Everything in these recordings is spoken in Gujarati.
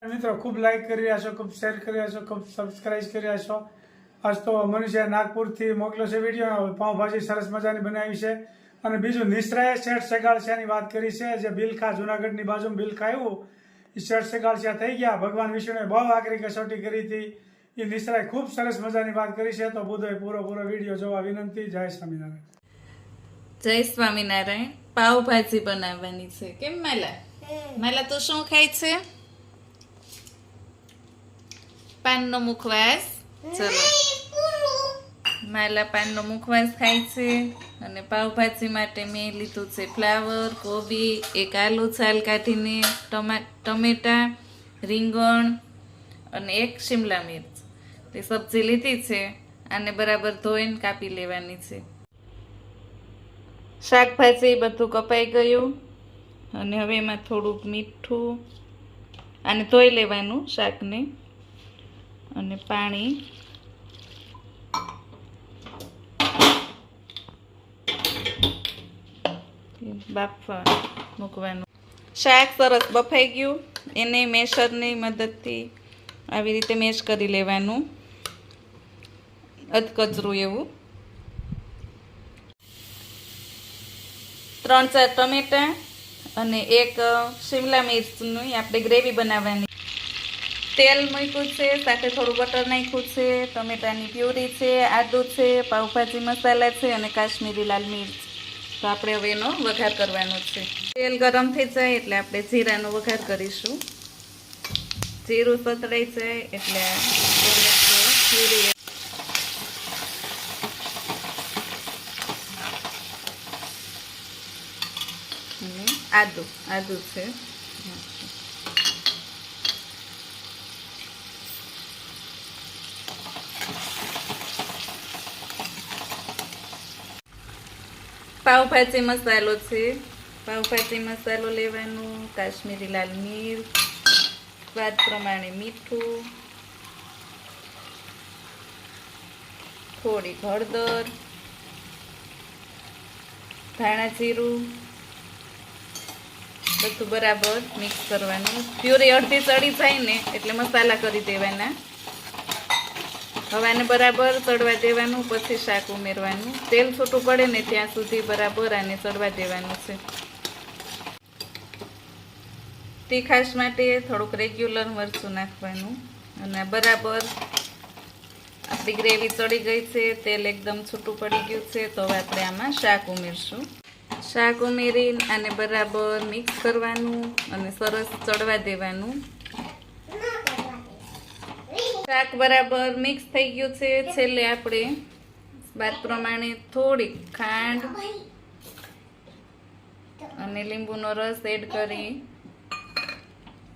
મિત્રો खूब लाइक કરી રહ્યા છો, खूब શેર કરી રહ્યા છો, खूब સબસ્ક્રાઇબ કરી રહ્યા છો। આજ તો મનુષ્ય નાગપુરથી મોકલ્યો છે વિડીયો, પાઉંભાજી સરસ મજાની બનાવી છે। અને બીજું નિસરાએ શેઠ સેગાળસિયાની વાત કરી છે, જે બિલખા જુનાગઢની બાજુમાં બિલખા આવ્યું, એ શેઠ સેગાળસિયા થઈ ગયા। ભગવાન વિષ્ણુએ બહુ આકરી કસોટી કરી હતી, એ નિસરાએ ખૂબ સરસ મજાની વાત કરી છે। તો બુધોએ પૂરો વિડીયો જોવા વિનંતી। જય સ્વામિનારાયણ। જય સ્વામિનારાયણ। પાવભાજી બનાવવાની છે। કેમ માલા? માલા તું શું ખાય છે? પાનનો મુખવાસ। ચલો, માલા પાનનો મુખવાસ ખાય છે। અને પાવભાજી માટે મેં લીધું છે ફ્લાવર, કોબી, એક આલુ છાલ કાઢીને, ટમેટા, રીંગણ અને એક શિમલા મિર્ચ, તે સબ્જી લીધી છે। આને બરાબર ધોઈને કાપી લેવાની છે। શાકભાજી બધું કપાઈ ગયું અને હવે એમાં થોડુંક મીઠું, આને ધોઈ લેવાનું શાકને, અને પાણી, બાફવા મૂકવાનું। શાક સરસ બફાઈ ગયું, એને મેશરની મદદથી આવી રીતે મેશ કરી લેવાનું, અધકચરું એવું। 3-4 ટમેટા અને એક શિમલા મિર્ચની આપણે ગ્રેવી બનાવવાની। તેલ મૂક્યું છે, સાથે થોડું બટર નાખ્યું છે, ટમેટાની પ્યુરી છે, આદું છે, પાવભાજી મસાલા છે અને કાશ્મીરી લાલ મિર્ચ। તો આપણે હવે એનો વઘાર કરવાનો છે। તેલ ગરમ થઈ જાય એટલે આપણે જીરાનો વઘાર કરીશું। જીરું સતળાઈ જાય એટલે પ્યુરી, આદું છે। પાવભાજી મસાલો છે, પાવભાજી મસાલો લેવાનો, કાશ્મીરી લાલ મિર્ચ, સ્વાદ પ્રમાણે મીઠું, થોડી હળદર, ધાણા જીરું, બધું બરાબર મિક્સ કરવાનું। પ્યુરી અડધી ચડી જાય ને એટલે મસાલા કરી દેવાના। હવાને બરાબર ચડવા દેવાનું, પછી શાક ઉમેરવાનું। તેલ છૂટું પડે ને ત્યાં સુધી બરાબર આને ચડવા દેવાનું છે। તીખાશ માટે થોડુંક રેગ્યુલર મરચું નાખવાનું। અને બરાબર આપણી ગ્રેવી ચડી ગઈ છે, તેલ એકદમ છૂટું પડી ગયું છે। તો હવે આપણે આમાં શાક ઉમેરશું। શાક ઉમેરીને આને બરાબર મિક્સ કરવાનું અને સરસ ચડવા દેવાનું। શાક બરાબર મિક્સ થઈ ગયું છે। છેલ્લે આપણે સ્વાદ પ્રમાણે થોડી ખાંડ અને લીંબુનો રસ એડ કરી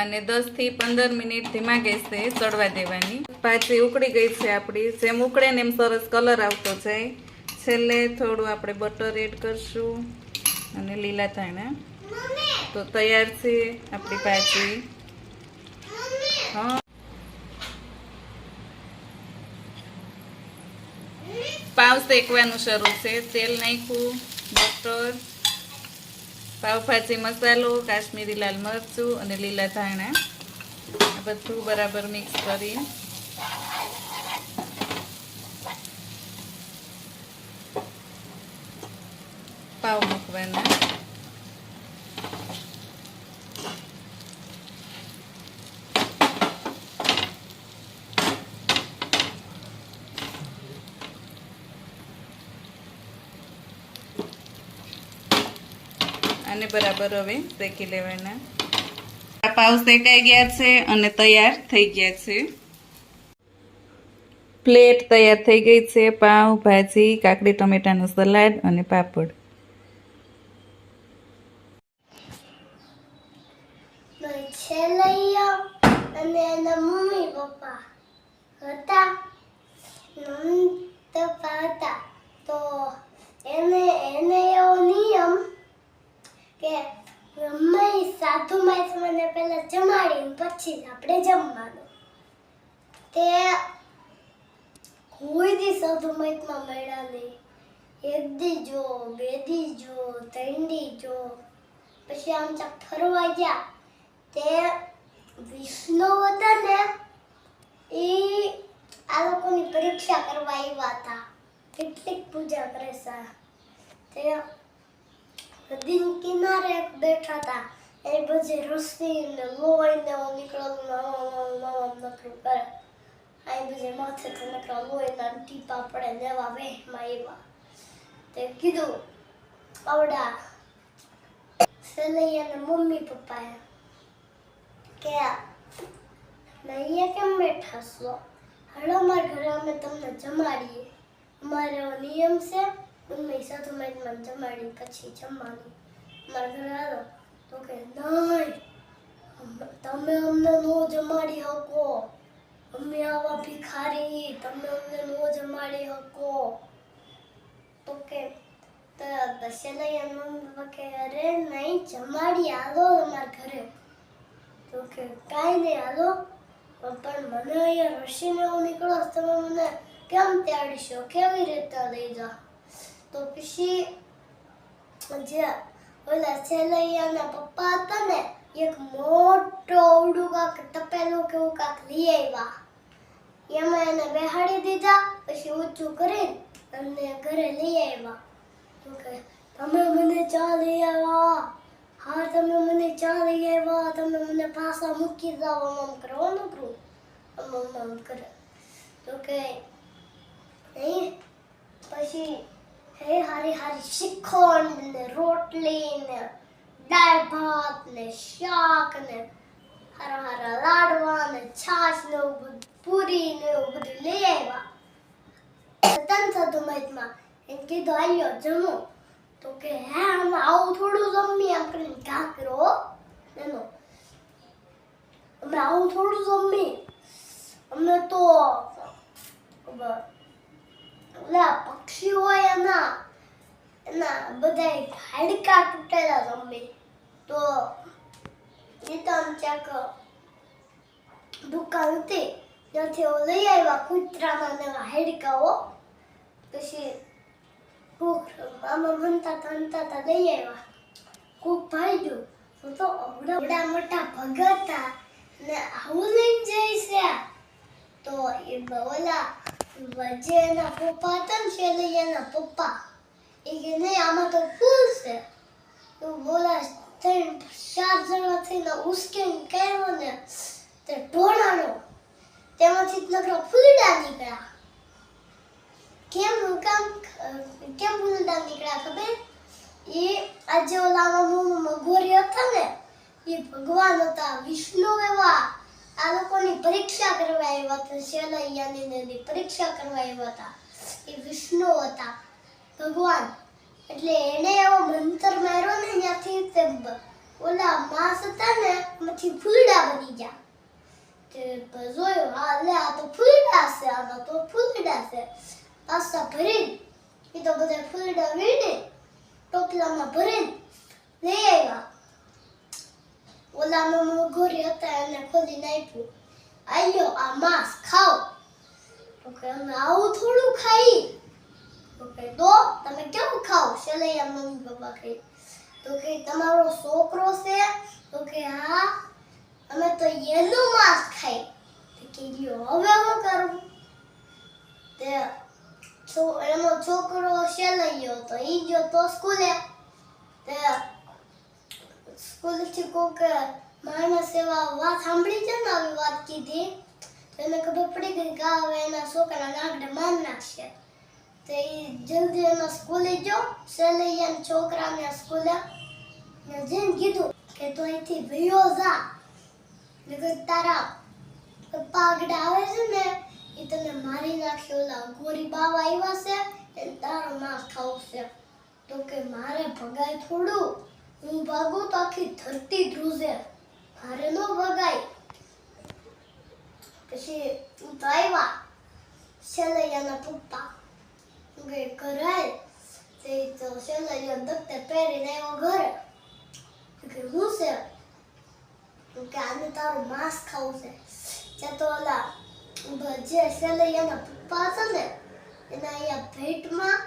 અને 10 થી 15 મિનિટ ધીમા ગેસે ચડવા દેવાની। ભાજી ઉકળી ગઈ છે આપણી, જેમ ઉકળે ને એમ સરસ કલર આવતો જાય। છેલ્લે થોડું આપણે બટર એડ કરશું અને લીલા ધાણા। તો તૈયાર છે આપણી ભાજી। હા, પાવ શેકવાનું શરૂ છે। તેલ નાખ્યું, બટર, પાવભાજી મસાલો, કાશ્મીરી લાલ મરચું અને લીલા ધાણા, આ બધું બરાબર મિક્સ કરી પાવ મૂકવાના। આને બરાબર હવે શેકી લેવાના। આ પાવ શેકાઈ ગયા છે અને તૈયાર થઈ ગયા છે। પ્લેટ તૈયાર થઈ ગઈ છે। પાવ ભાજી, કાકડી ટમેટાનું સલાડ અને પાપડ। અને એના મમ્મી પપ્પા હતા, હતા તો એને એવો નિયમ કે સાધુ માસ મને પહેલા જમાડીને પછી આપણે જમવાનું। તે કોઈ દી સાધુ માસમાં મળ્યા નહીં। એક દી જો, 2 દી જો, 3 દી જો, પછી આમ ફરવા ગયા તે વિષ્ણુ હતા ને એ આ લોકોની પરીક્ષા કરવા આવ્યા હતા. કેટલીક પૂજા કરે છે. તે નદીના કિનારે બેઠા હતા. એ પછી રસ્સી ને લોહી ને નીકળવાનું નકરું કરે. આ પછી માથેથી નકરા લોહીના ટીપા પડે ને એવા વહેમાં આવ્યા. તે કીધું આવડા સલૈયાના મમ્મી પપ્પાએ કે અહીંયા કેમ બેઠા છો? હાલો અમારા ઘરે અમે તમને જમાડીએ. અમારો નિયમ છે મમ્મી સાથે મને જમાડી પછી જમવાનું. અમારા ઘરે હાલો. તો કે નહીં, તમે અમને નો જમાડી શકો. અમે આવા ભિખારી, તમે અમને નો જમાડી શકો. તો કે સલૈયા મમ્મી પપ્પા કે અરે નહીં જમાડી હાલો અમારા ઘરે. તો કે કાંઈ નહીં હાલો, પણ મને અહીંયા રસીને એવું નીકળો તમે મને કેમ તેડીશો? કેવી રીતે લઈ જાઓ? તો પછી જે ઓલા સલૈયાના પપ્પા હતા ને એક મોટો અવડું કાક તપેલું કે એવું કાક લઈ આવ્યા. એમાં એને બેહાડી દીધા. પછી ઊંચું કરીને અને ઘરે લઈ આવ્યા. તો કે તમે મને ચા લઈ આવ્યા? હા તમે મને ચા લઈ આવ્યા. તમે મને પાછા મૂકી જાઓ. આમ કરવાનું કરું આમ કરે. તો કે નહીં પછી હે હારી હારી શ્રીખંડ ને રોટલી ને દાળ ભાત ને શાક ને હારા હારા લાડવા ને છાશ ને એવું બધું પૂરી ને એવું બધું લઈ આવ્યા. તન થતું મહિતમાં એમ કીધું આલ્યો જમો. તો કે હે અમે આવું થોડું જમી એમ કરીને કાકરો એનો અમે આવું થોડું જમી. અમે તો ઓલા પક્ષી હોય એના બધા હાડકા તૂટેલા જમે. તો એ તો આમ ચાક દુકાન હતી ત્યાંથી લઈ આવ્યા કૂતરાના ને હાડકાઓ. પછી મામા મનતા લઈ આવ્યા. કોક ભાઈ ગયું તો અવડા મોટા ભગતા ને આવું લઈને જાય છે. તો એ ઓલા જે એના પપ્પા હતા ને સલૈયાના પપ્પા એ કે નહીં આમાં તો ફૂલ છે. તો બોલા 3-4 જણા થઈને ઉશ્કેન કર્યો ને તે ઢોળાનો. તેમાંથી નકરા ફૂલડા નીકળ્યા. કેમ ફૂલડા નીકળ્યા ખબર? એ આજે ઓલામાં ગોરી હતા ને એ ભગવાન હતા, વિષ્ણુ એવા. આ લોકોની પરીક્ષા કરવા આવ્યા હતા. સલૈયાની પરીક્ષા કરવા આવ્યા હતા. એ વિષ્ણુ હતા ભગવાન. એટલે એને એવો મંત્ર માર્યો ને ત્યાંથી ઓલા માસ હતા ને એમાંથી ફૂલડા બની ગયા. તે જોયું હા લે આ તો ફૂલડા છે, આમાં તો ફૂલડા છે. પાછા ભરીને એ તો બધા ફૂલડા વીણે ટોપલામાં ભરીને લઈ આવ્યા. ઓલામાં ગોરી હતા એને ખોલીને આપ્યું. આલ્યો આ માંસ ખાઓ. તો કે અમે આવું થોડું ખાઈ. તો કે તો તમે કેવું ખાઓ? સલૈયા મમ્મી પપ્પા કહે. તો કે તમારો છોકરો છે? તો કે હા અમે તો એનું માંસ ખાઈ. તો કે લ્યો હવે હું કરું? તે એનો છોકરો સલૈયો તો ઈ ગયો તો સ્કૂલે. તે સ્કૂલથી કોક માણસ એવા વાત સાંભળી છે ને આવી વાત કીધી તો એને ખબર પડી ગઈ કે હવે એના છોકરા નાગડે માર નાખશે. તો એ જલ્દી એના સ્કૂલે ગયો. સલૈયાના છોકરાને સ્કૂલે જઈને કીધું કે તું અહીંથી ભયો જા. તારા પપ્પા આગળ આવે છે ને એ તને મારી નાખશે. ઓલા ગોરી બાવા આવ્યા છે એને તારો માંસ ખાવું છે. તો કે મારે ભગાય થોડું, હું ભાગું તો આખી ધરતી ધ્રુજે, મારે નો ભગાય. પછી તો આવ્યા સલૈયાના પપ્પા ઘરે. તે તો સલૈયાનો દફતર પહેરીને આવ્યો ઘરે. કે હું છે? કે આને તારું માંસ ખાવું છે. ત્યાં તો ઓલા જે સલૈયાના પપ્પા હતા ને એના અહીંયા ભેટમાં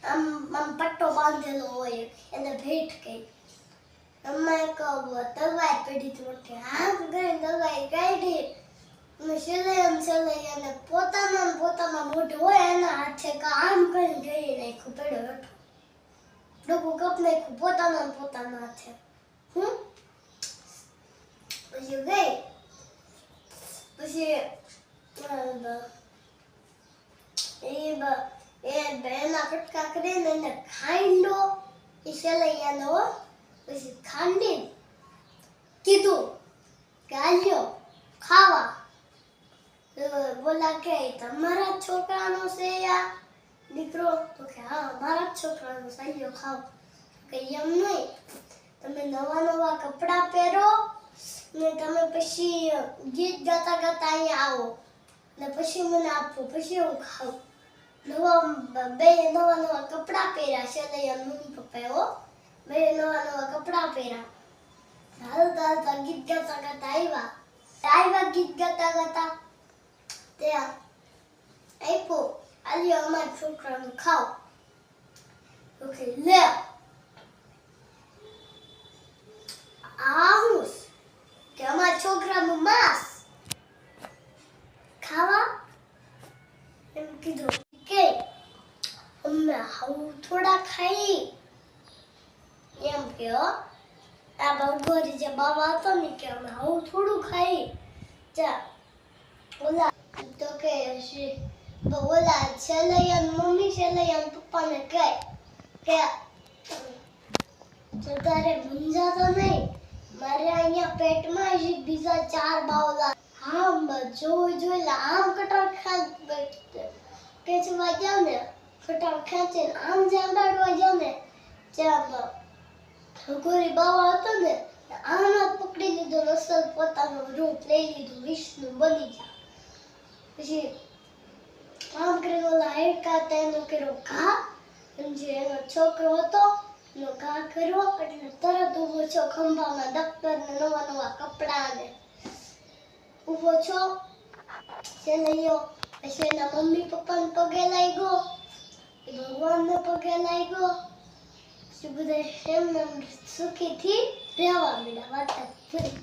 આમ પટ્ટો બાંધેલો હોય એને ભેટ કહે. એમાં એક તલવાર પડી હતી મોટી. આમ કરીને તલવાર કાઢી અને સિલાઈ અને પોતાના મોઢું હોય એના હાથે આમ કરીને ગળી નાખ્યું પડ્યો હેઠો. ડોકું કપ નાખ્યું પોતાના હાથે. પછી ગઈ પછી એના કટકા કરીને એને ખાંડો એ સેલૈયાનો પછી ખાંડી કીધું કે આલ્યો ખાવા. બોલા કે તમારા છોકરાનો છે આ દીકરો? તો કે હા મારા જ છોકરાનો છે, આલ્યો ખાવ. કે એમ નહીં, તમે નવા કપડાં પહેરો ને તમે પછી ગીત ગાતા અહીંયા આવો ને પછી મને આપો, પછી હું ખાઉં. નવા કપડાં પહેર્યા છે મમ્મી પપ્પાએ બે નવા કપડાં પહેર્યા. હાલતા ગીત ગાતા આવ્યા. ગીત ગાતા ત્યાં આપ્યો, આલ્યો અમારા છોકરાનું ખાવ. ઓકે લે આવું કે અમારા છોકરાનું માંસ ખાવા એમ કીધું કે અમે આવું થોડા ખાઈ એમ કે આ બગોરી જે બાબા હતો ને કે અમે આવું થોડું ખાઈ. ચા ઓલા તો કે ઓલા છેલ્લૈયા મમ્મી છેલ્લૈયા પપ્પાને કહે કે તારે મૂંઝાતો નહીં, મારે અહીંયા પેટમાં જ બીજા 4 બાવલા આમ જોઈ આમ કટાર ખેંચવા જાવ ને, કટાર ખેંચીને આમ જાંડાડવા જાવ ને ત્યાં ગોરી બાવા હતો ને આમાં પકડી લીધો, અસલ પોતાનો રૂપ લઈ લીધું, વિષ્ણુ બની જા. પછી આમ કરીને ઓલા હેડકા તેનો કર્યો ઘા, જે એનો છોકરો હતો એનો ઘા કર્યો એટલે તરત ઊભો છો ખંભામાં દફતર ને નવા કપડા ને ઊભો છો. સેલૈયો પછી એના મમ્મી પપ્પાને પગે લાગ્યો, ભગવાનને પગે લાગ્યો. પછી બધા એમને સુખીથી રહેવા માંડ્યા. વાત પૂરી.